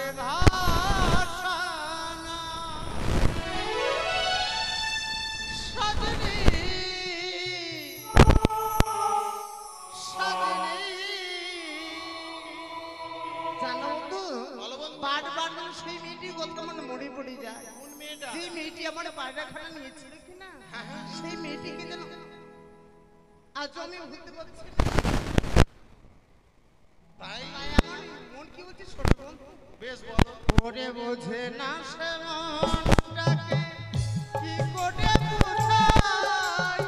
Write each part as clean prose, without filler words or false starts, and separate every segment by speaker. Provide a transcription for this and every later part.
Speaker 1: পারে ভাষা না সাজনি সাজনি জানো বন্ধু পাট বাঁধন সেই মেয়েটি কথা আমার মনে পড়ে যায় সেই মেয়েটি আমার পায়রাখানা নিয়েছিল কিনা সেই মেয়েটিকে যেন আজ আমি ভুলতে পারছি না তাই আমার মন কি বলছে ছোট বেশ বলো ওরে বোঝে না সে মনটাকে কি করে বুঝাই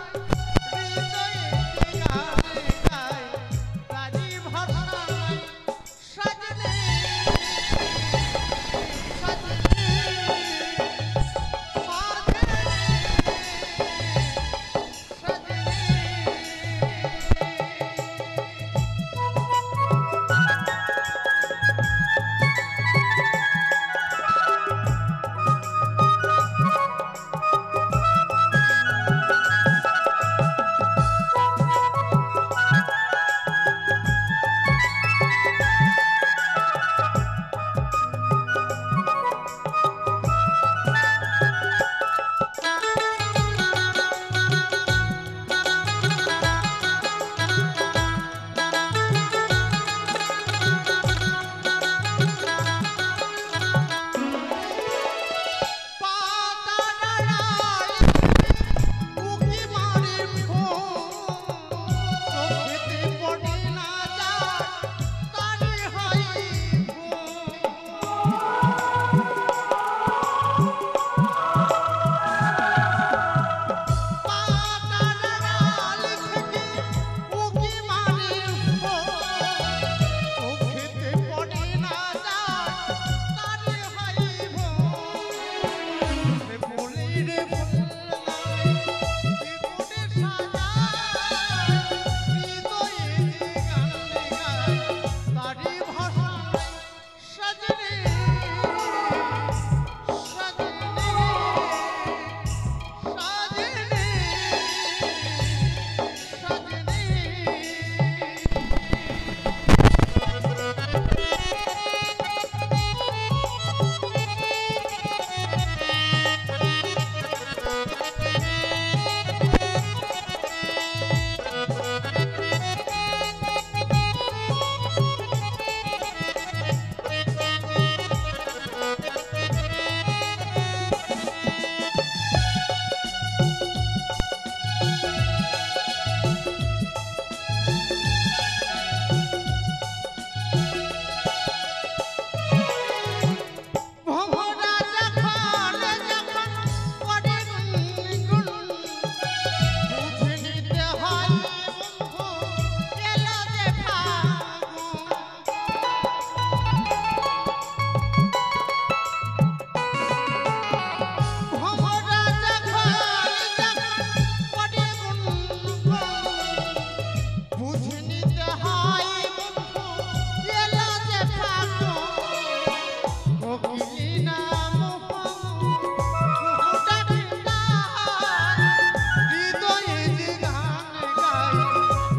Speaker 1: হৃদয়ে কি গানে গায়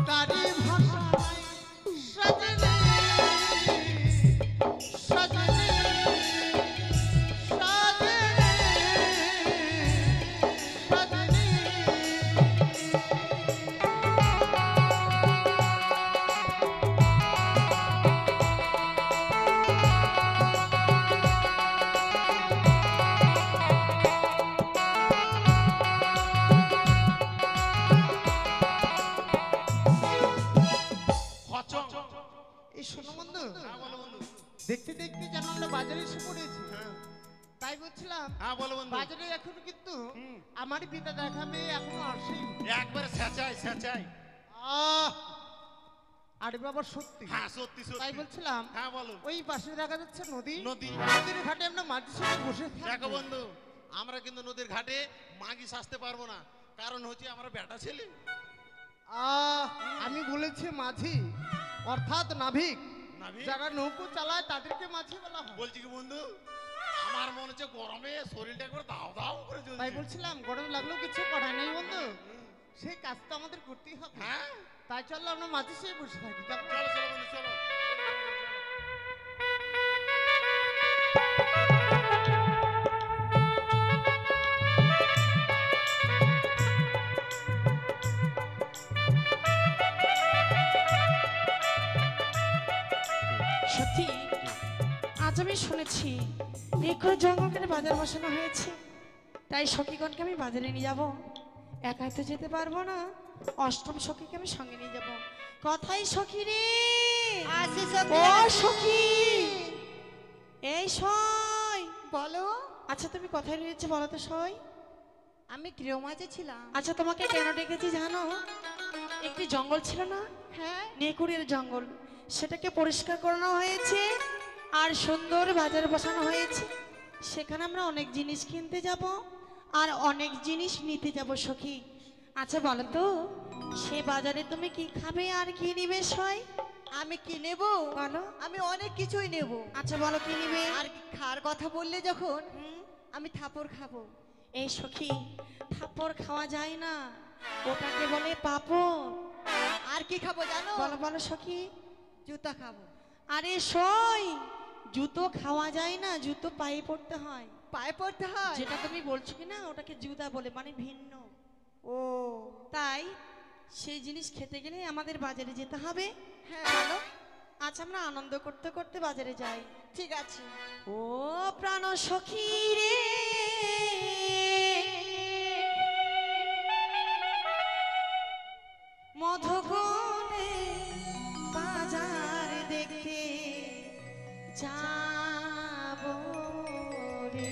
Speaker 1: তারি ভাষা নাই সাজনে সাজনে দেখতে দেখতে যেন আমরা বাজারে এসে পড়েছি তাই বলছিলাম বাজারে এখন কিন্তু আমার পিতা দেখাবে এখনো আসেনি
Speaker 2: একবারে স্যাচাই স্যাচাই
Speaker 1: আরে বাবা সত্যি
Speaker 2: হ্যাঁ সত্যি সত্যি
Speaker 1: তাই বলছিলাম
Speaker 2: হ্যাঁ বলো
Speaker 1: ওই পাশে দেখা যাচ্ছে নদী
Speaker 2: নদী
Speaker 1: নদীর ঘাটে আমরা মাঝি সাথে বসে
Speaker 2: দেখো বন্ধু আমরা কিন্তু নদীর ঘাটে মাগি সাজতে পারবো না কারণ হচ্ছে আমরা বেটা ছেলে
Speaker 1: আমি বলেছি মাঝি অর্থাৎ নাবিক যারা নৌকো চালায় তাদেরকে মাঝি বলা হয়
Speaker 2: বলছি কি বন্ধু আমার মনে হচ্ছে গরমে শরীরটা একবার দাও দাও করে জ্বলছে
Speaker 1: তাই বলছিলাম গরম লাগলেও কিছু করার নেই বন্ধু সেই কাজটা আমাদের করতেই হবে
Speaker 2: হ্যাঁ
Speaker 1: তাই চলো আমরা মাঝি সে বসে থাকি
Speaker 2: চলো চলো বন্ধু চলো
Speaker 3: সত্যি আজ আমি শুনেছি এই করে জঙ্গল কেটে বাজার বসানো হয়েছে, তাই সখীগণকে আমি বাজারে নিয়ে যাব। একাই তো যেতে পারবো না, অষ্টম সখীকে আমি সঙ্গে নিয়ে যাব। কথাই সখী রে,
Speaker 1: আসি
Speaker 3: ও সখী, এই সই
Speaker 1: বলো।
Speaker 3: আচ্ছা তুমি কোথায় রয়েছে বলো তো সই?
Speaker 1: আমি গৃহমাঝে ছিলাম।
Speaker 3: আচ্ছা তোমাকে কেন ডেকেছি জানো? একটি জঙ্গল ছিল না,
Speaker 1: হ্যাঁ
Speaker 3: নেকুড়ের জঙ্গল, সেটাকে পরিষ্কার করানো হয়েছে আর সুন্দর বাজার বসানো হয়েছে। সেখানে আমরা অনেক জিনিস কিনতে যাব আর অনেক জিনিস নিতে যাব সখী। আচ্ছা বলো তো সে বাজারে তুমি কি খাবে আর কি নিবে সই?
Speaker 1: আমি কি নেব?
Speaker 3: বলো।
Speaker 1: আমি অনেক কিছুই নেব।
Speaker 3: আচ্ছা বলো কি নিবে?
Speaker 1: আর খাওয়ার কথা বললে যখন,
Speaker 3: হুম,
Speaker 1: আমি থাপড় খাবো।
Speaker 3: এই সখী থাপ্পড় খাওয়া যায় না, ওটাকে বলে পাপড়।
Speaker 1: আর কি খাবো জানো?
Speaker 3: বলো বলো সখী।
Speaker 1: জুতা খাবো।
Speaker 3: আরে সই, জুতো খাওয়া যায় না, জুতো পায়ে পড়তে হয়।
Speaker 1: পায়ে পড়তে হয়?
Speaker 3: যেটা তুমি বলছো কি না, ওটাকে জুতা বলে, মানে ভিন্ন।
Speaker 1: ও
Speaker 3: তাই সেই জিনিস খেতে গেলে আমাদের বাজারে যেতে হবে।
Speaker 1: হ্যাঁ বলো।
Speaker 3: আচ্ছা আমরা আনন্দ করতে করতে বাজারে যাই।
Speaker 1: ঠিক আছে।
Speaker 3: ও প্রাণ সখী রে, মধুকোণে বাজার দেখতে যাবো রে।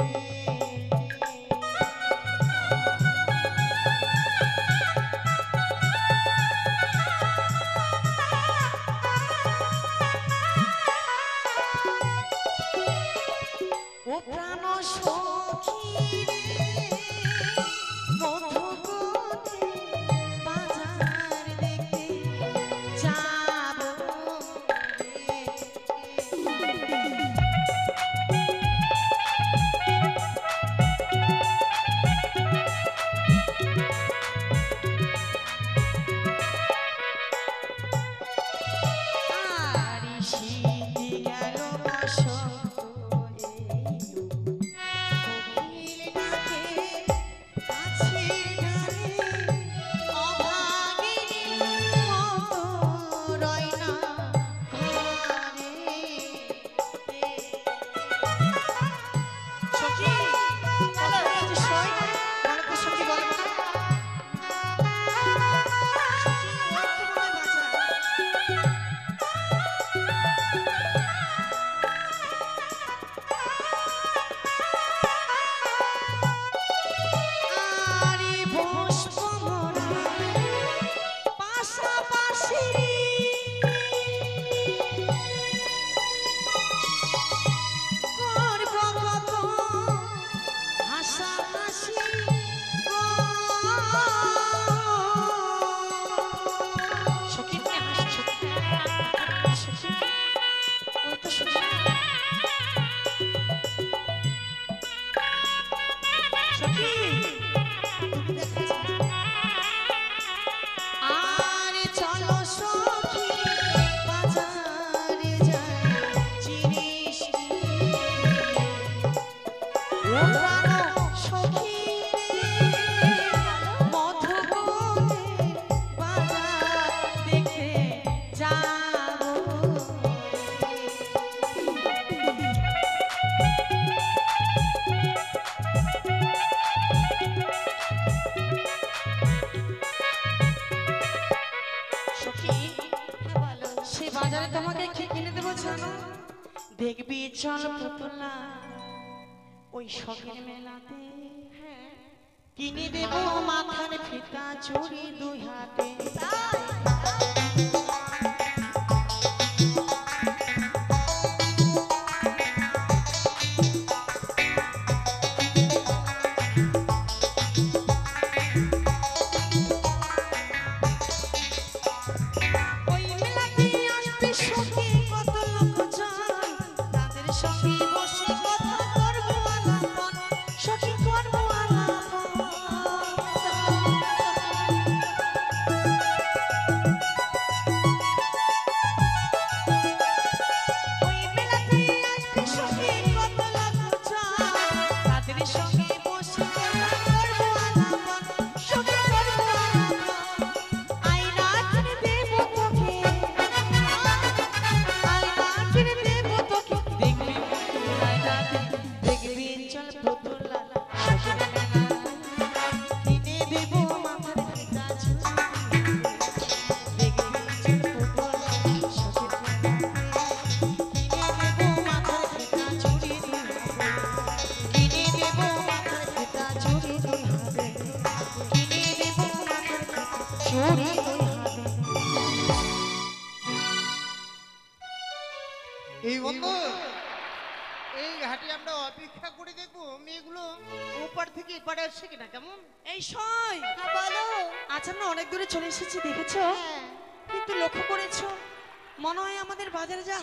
Speaker 3: ও প্রাণ সখী রে, মধুকোণে বাজার দেখতে যাবো রে। আরে শীত গেল বসন্ত এলো, কোকিল ডাকে গাছের ডালে, অভাগিনীর মতো রয় না ঘরে। সখী বলো, কিছু সই না? বলো তো সখী, বলো না। সখী, ওই তো মনে হয় বাজার। আরে পুষ্প মোরা পাশাপাশি, করব কত হাসাহাসি গো। সখী তুমি হাসছো? সখী, ওই তো সখী। সখী তুমি দেখাচ্ছ। আরে চলো সখী বাজারে যাই জিনিস কিনে। ও প্রাণ সখী রে, মধুবনে বাজার দেখতে যাবো সখী।
Speaker 1: বলো।
Speaker 3: সে বাজারে তোমাকে কি কিনে দেবো জানো? দেখবি চল পুতুলা ওই শখের মেলাতে,
Speaker 1: হ্যাঁ
Speaker 3: কিনে দেবো মাথার ফিতা চুড়ি দুই হাতে। ওই মেলাতে আসবে সখী কত লোকজন, তাদের সঙ্গে বসে কথা করবো আলাপন, সখী করবো আলাপন। ওই মেলাতে আসবে সখী কত লোকজন, তাদের সঙ্গে বসে কথা করবো আলাপন, সখী করবো আলাপন। আইনা কিনে দেবো তোকে, আইনা কিনে দেবো
Speaker 1: এই বন্ধু এই ঘাটে আমরা অপেক্ষা করে দেখবো মেয়েগুলো ওপার থেকে এপারে আসছে কিনা, কেমন?
Speaker 3: এই সই
Speaker 1: বলো।
Speaker 3: আজ আমরা অনেক দূরে চলে এসেছি, দেখেছো?
Speaker 1: হ্যাঁ।
Speaker 3: কিন্তু লক্ষ্য করেছো, মনে হয় আমাদের বাজারে যা